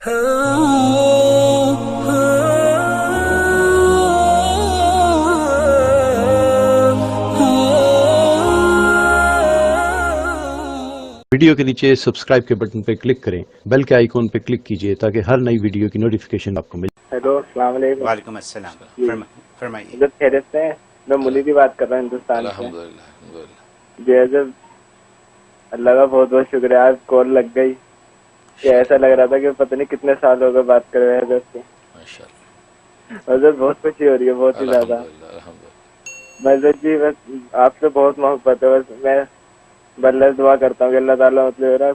Video کے نیچے subscribe کے بٹن پہ کلک کریں، بیل کے آئیکن پہ کلک کیجئے تاکہ ہر نئی ویڈیو کی نوٹیفیکیشن آپ کو ملے۔ ہیلو، السلام علیکم۔ وعلیکم السلام، فرمائیے۔ حضرت خیریت سے ہیں؟ میں منی کی بات کر رہا ہوں ہندوستان سے۔ الحمدللہ۔ جی حضرت، اللہ کا بہت بہت شکریہ، آج کال لگ گئی کہ ایسا لگ رہا تھا کہ پتہ نہیں کتنے سال ہو گئے بات کر رہے ہیں حضرت سے۔ حضرت بہت خوشی ہو رہی ہے، بہت ہی زیادہ۔ حضرت جی بس آپ سے بہت محبت ہے، بس میں بلّہ دعا کرتا ہوں کہ اللہ تعالیٰ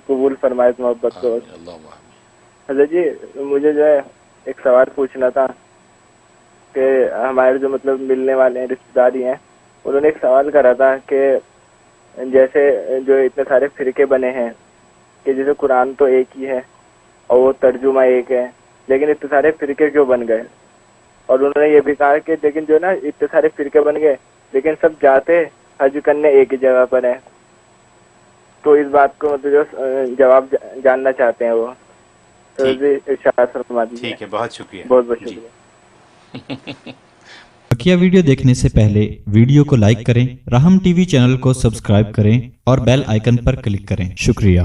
قبول فرمائے اس محبت کو۔ حضرت جی مجھے جو ہے ایک سوال پوچھنا تھا کہ ہمارے جو مطلب ملنے والے ہیں، رشتے داری ہیں، انہوں نے ایک سوال کرا تھا کہ جیسے جو اتنے سارے فرقے بنے ہیں کہ جیسے قرآن تو ایک ہی ہے اور وہ ترجمہ ایک ہے، لیکن اتنے سارے فرقے کیوں بن گئے؟ اور انہوں نے یہ بھی کہا کہ لیکن جو نا اتنے سارے فرقے بن گئے لیکن سب جاتے حج کرنے ایک ہی جگہ پر ہیں، تو اس بات کو مطلب جو جواب جاننا چاہتے ہیں وہ، تو ارشاد فرما دیجیے۔ ٹھیک ہے، بہت شکریہ، بہت بہت شکریہ۔ بقیہ ویڈیو دیکھنے سے پہلے ویڈیو کو لائک کریں، رحم ٹی وی چینل کو سبسکرائب کریں اور بیل آئیکن پر کلک کریں۔ شکریہ۔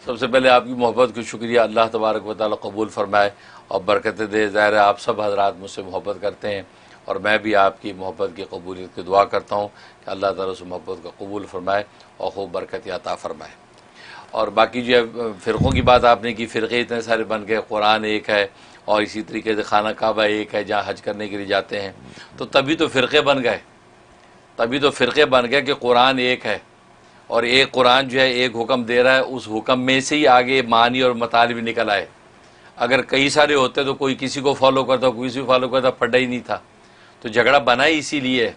سب سے پہلے آپ کی محبت کو شکریہ، اللہ تبارک و تعالیٰ قبول فرمائے اور برکتیں دے۔ ظاہر ہے آپ سب حضرات مجھ سے محبت کرتے ہیں اور میں بھی آپ کی محبت کی قبولیت کی دعا کرتا ہوں کہ اللہ تعالیٰ اس محبت کو قبول فرمائے اور خوب برکت عطا فرمائے۔ اور باقی جو ہے فرقوں کی بات آپ نے کی، فرقے اتنے سارے بن گئے، قرآن ایک ہے اور اسی طریقے سے خانہ کعبہ ایک ہے جہاں حج کرنے کے لیے جاتے ہیں، تو تبھی تو فرقے بن گئے، تبھی تو فرقے بن گئے کہ قرآن ایک ہے اور ایک قرآن جو ہے ایک حکم دے رہا ہے، اس حکم میں سے ہی آگے معنی اور مطالب نکل آئے۔ اگر کئی سارے ہوتے تو کوئی کسی کو فالو کرتا، کوئی کسی کو فالو کرتا، پڑھا ہی نہیں تھا۔ تو جھگڑا بنا ہی اسی لیے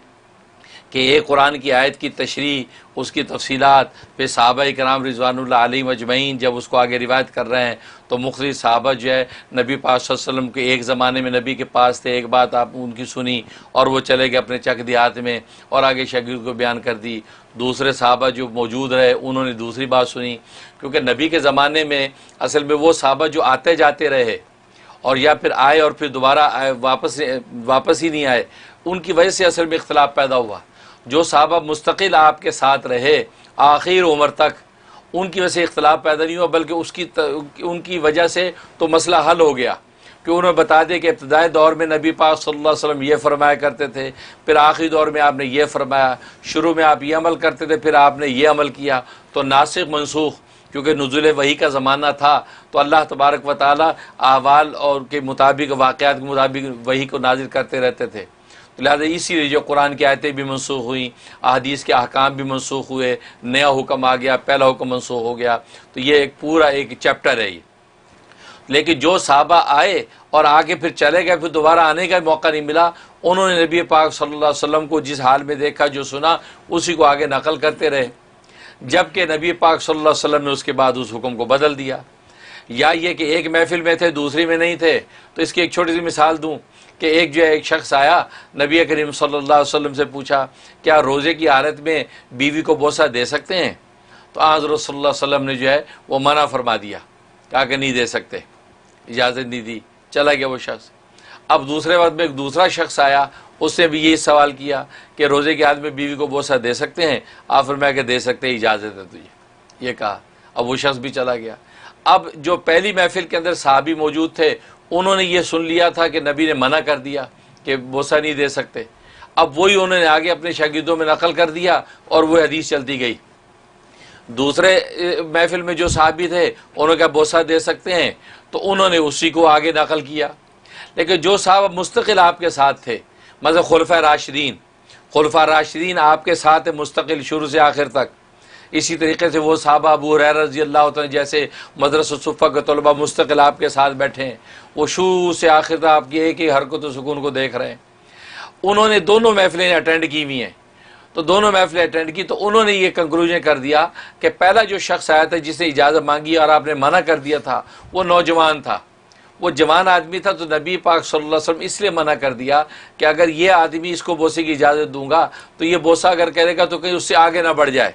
کہ ایک قرآن کی آیت کی تشریح، اس کی تفصیلات، پھر صحابہ کرام رضوان اللہ علیہم اجمعین جب اس کو آگے روایت کر رہے ہیں تو مختلف صحابہ جو ہے نبی پاک صلی اللہ علیہ وسلم کے ایک زمانے میں نبی کے پاس تھے، ایک بات آپ ان کی سنی اور وہ چلے گئے اپنے چک دیہات میں اور آگے شاگرد کو بیان کر دی۔ دوسرے صحابہ جو موجود رہے انہوں نے دوسری بات سنی، کیونکہ نبی کے زمانے میں اصل میں وہ صحابہ جو آتے جاتے رہے اور یا پھر آئے اور پھر دوبارہ آئے، واپس ہی نہیں آئے، ان کی وجہ سے اصل میں اختلاف پیدا ہوا۔ جو صحابہ مستقل آپ کے ساتھ رہے آخر عمر تک، ان کی وجہ سے اختلاف پیدا نہیں ہوا، بلکہ ان کی وجہ سے تو مسئلہ حل ہو گیا کہ انہوں نے بتا دیا کہ ابتدائی دور میں نبی پاک صلی اللہ علیہ وسلم یہ فرمایا کرتے تھے، پھر آخری دور میں آپ نے یہ فرمایا، شروع میں آپ یہ عمل کرتے تھے، پھر آپ نے یہ عمل کیا، تو ناسخ منسوخ، کیونکہ نزول وحی کا زمانہ تھا تو اللہ تبارک و تعالیٰ احوال اور کے مطابق، واقعات کے مطابق وحی کو نازل کرتے رہتے تھے۔ لہٰذا اسی لیے جو قرآن کی آیتیں بھی منسوخ ہوئیں، احادیث کے احکام بھی منسوخ ہوئے، نیا حکم آ گیا، پہلا حکم منسوخ ہو گیا، تو یہ ایک پورا ایک چیپٹر ہے یہ۔ لیکن جو صحابہ آئے اور آگے پھر چلے گئے، پھر دوبارہ آنے کا موقع نہیں ملا، انہوں نے نبی پاک صلی اللہ علیہ وسلم کو جس حال میں دیکھا، جو سنا، اسی کو آگے نقل کرتے رہے، جبکہ نبی پاک صلی اللہ علیہ وسلم نے اس کے بعد اس حکم کو بدل دیا۔ یا یہ کہ ایک محفل میں تھے دوسری میں نہیں تھے، تو اس کی ایک چھوٹی سی مثال دوں کہ ایک شخص آیا، نبی کریم صلی اللہ علیہ وسلم سے پوچھا کیا روزے کی حالت میں بیوی کو بوسہ دے سکتے ہیں؟ تو حضرت صلی اللہ علیہ وسلم نے جو ہے وہ منع فرما دیا، کہا کہ نہیں دے سکتے، اجازت نہیں دی، چلا گیا وہ شخص۔ اب دوسرے وقت میں ایک دوسرا شخص آیا، اس نے بھی یہی سوال کیا کہ روزے کی حالت میں بیوی کو بوسہ دے سکتے ہیں؟ آپ فرمایا کہ دے سکتے ہیں، اجازت ہے تجھے، یہ کہا۔ اب وہ شخص بھی چلا گیا۔ اب جو پہلی محفل کے اندر صحابی موجود تھے، انہوں نے یہ سن لیا تھا کہ نبی نے منع کر دیا کہ بوسہ نہیں دے سکتے، اب وہی انہوں نے آگے اپنے شاگردوں میں نقل کر دیا اور وہ حدیث چلتی گئی۔ دوسرے محفل میں جو صحابی تھے انہوں نے کہا بوسہ دے سکتے ہیں، تو انہوں نے اسی کو آگے نقل کیا۔ لیکن جو صحابہ مستقل آپ کے ساتھ تھے، مثلا خلفاء راشدین آپ کے ساتھ مستقل شروع سے آخر تک، اسی طریقے سے وہ صحابہ ابو ہریرہ رضی اللہ تعالیٰ جیسے مدرسہ صفہ کے طلباء مستقل آپ کے ساتھ بیٹھے ہیں، وہ شروع سے آخر تک آپ کی ایک ہی حرکت و سکون کو دیکھ رہے ہیں۔ انہوں نے دونوں محفلیں اٹینڈ کی ہوئی ہیں، تو دونوں محفلیں اٹینڈ کی، تو انہوں نے یہ کنکلوژن کر دیا کہ پہلا جو شخص آیا تھا جس نے اجازت مانگی اور آپ نے منع کر دیا تھا، وہ نوجوان تھا، وہ جوان آدمی تھا، تو نبی پاک صلی اللہ علیہ وسلم اس لیے منع کر دیا کہ اگر یہ آدمی اس کو بوسے کی اجازت دوں گا تو یہ بوسہ اگر کرے گا تو کہیں اس سے آگے نہ بڑھ جائے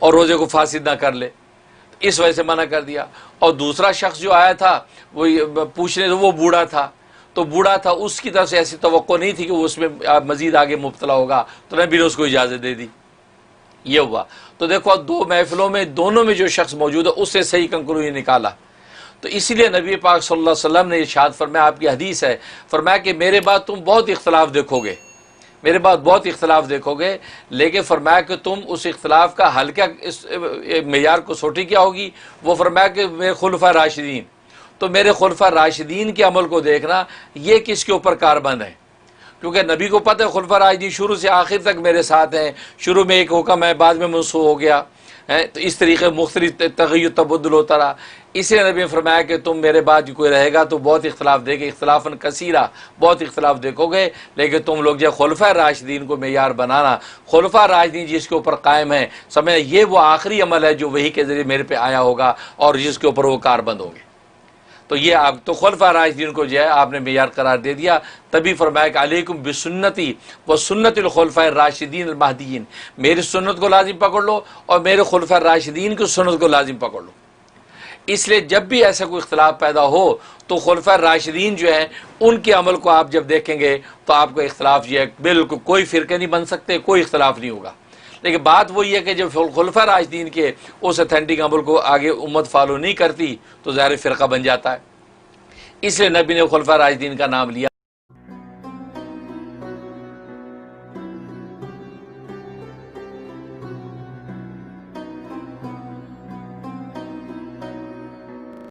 اور روزے کو فاسد نہ کر لے۔ اس وجہ سے منع کر دیا. اور دوسرا شخص جو آیا تھا وہ پوچھنے وہ بوڑھا تھا، تو بوڑھا تھا، اس کی طرف سے ایسی توقع نہیں تھی کہ وہ اس میں مزید آگے مبتلا ہوگا، تو نبی نے اس کو اجازت دے دی. یہ ہوا. تو دیکھو دو محفلوں میں دونوں میں جو شخص موجود ہے اس سے صحیح کنکلوژن نکالا. تو اسی لیے نبی پاک صلی اللہ علیہ وسلم نے ارشاد فرمایا، آپ کی حدیث ہے، فرمایا کہ میرے بعد تم بہت اختلاف دیکھو گے، میرے بعد بہت اختلاف دیکھو گے، لیکن فرمایا کہ تم اس اختلاف کا حل کیا، اس معیار کو سوٹی کیا ہوگی؟ وہ فرمایا کہ میرے خلفاء راشدین. تو میرے خلفاء راشدین کے عمل کو دیکھنا، یہ کس کے اوپر کاربند ہے؟ کیونکہ نبی کو پتہ ہے خلفاء راشدین شروع سے آخر تک میرے ساتھ ہیں، شروع میں ایک حکم ہے، بعد میں منسوخ ہو گیا ہے، تو اس طریقے مختلف تغیر تبدل ہوتا رہا. اس لیے نبی نے فرمایا کہ تم میرے بعد کوئی رہے گا تو بہت اختلاف دے گے، اختلافاً کثیرہ، بہت اختلاف دیکھو گے، لیکن تم لوگ جو خلفاء راشدین کو معیار بنانا، خلفاء راشدین جس کے اوپر قائم ہیں، سمجھیں یہ وہ آخری عمل ہے جو وحی کے ذریعے میرے پہ آیا ہوگا اور جس کے اوپر وہ کاربند ہوں گے. تو یہ آپ تو خلفاء راشدین کو جو ہے آپ نے معیار قرار دے دیا. تبھی فرمایا کہ علیکم بسنتی و سنت الخلفاء الراشدین المہدیین، میری سنت کو لازم پکڑ لو اور میرے خلفاء راشدین کی سنت کو لازم پکڑ لو. اس لیے جب بھی ایسا کوئی اختلاف پیدا ہو تو خلفاء راشدین جو ہیں ان کے عمل کو آپ جب دیکھیں گے تو آپ کو اختلاف جو ہے بالکل کوئی فرقے نہیں بن سکتے، کوئی اختلاف نہیں ہوگا. لیکن بات وہی ہے کہ جب خلفاء راشدین کے اس اتھینٹک عمل کو آگے امت فالو نہیں کرتی تو ظاہر فرقہ بن جاتا ہے. اس لیے نبی نے خلفاء راشدین کا نام لیا.